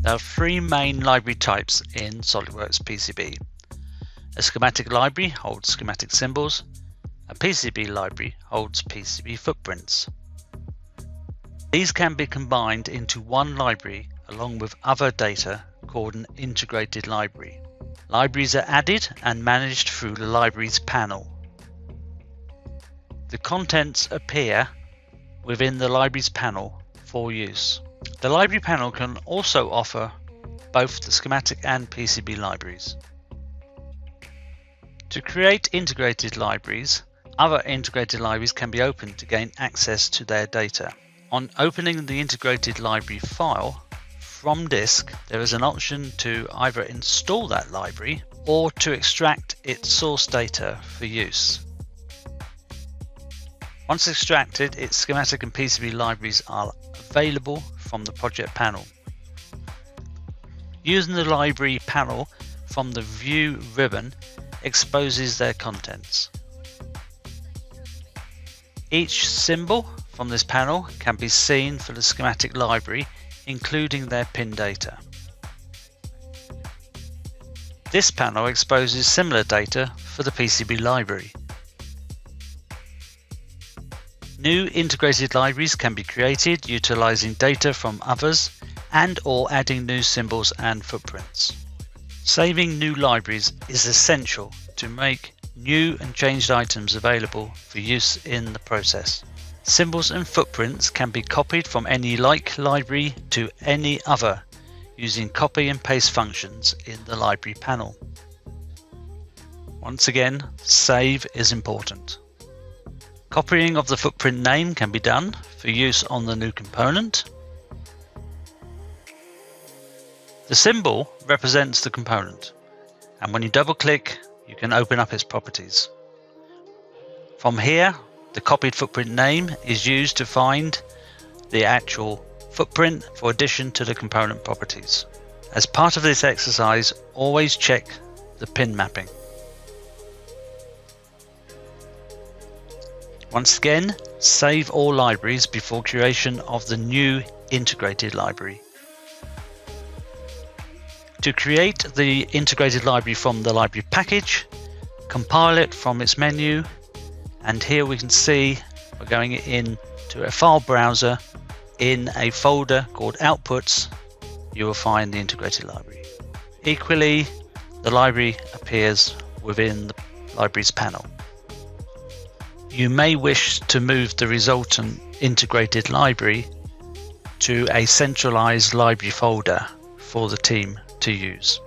There are three main library types in SOLIDWORKS PCB. A schematic library holds schematic symbols. A PCB library holds PCB footprints. These can be combined into one library along with other data called an integrated library. Libraries are added and managed through the Libraries panel. The contents appear within the Libraries panel for use. The Library panel can also offer both the schematic and PCB libraries. To create integrated libraries, other integrated libraries can be opened to gain access to their data. On opening the integrated library file from disk, there is an option to either install that library or to extract its source data for use. Once extracted, its schematic and PCB libraries are available from the project panel. Using the library panel from the View ribbon exposes their contents. Each symbol from this panel can be seen for the schematic library, including their pin data. This panel exposes similar data for the PCB library. New integrated libraries can be created utilizing data from others and/or adding new symbols and footprints. Saving new libraries is essential to make new and changed items available for use in the process. Symbols and footprints can be copied from any like library to any other using copy and paste functions in the library panel. Once again, save is important. Copying of the footprint name can be done for use on the new component. The symbol represents the component, and when you double click, you can open up its properties. From here, the copied footprint name is used to find the actual footprint for addition to the component properties. As part of this exercise, always check the pin mapping. Once again, save all libraries before creation of the new integrated library. To create the integrated library from the library package, compile it from its menu, and here we can see we're going into a file browser. In a folder called Outputs, you will find the integrated library. Equally, the library appears within the Libraries panel. You may wish to move the resultant integrated library to a centralized library folder for the team to use.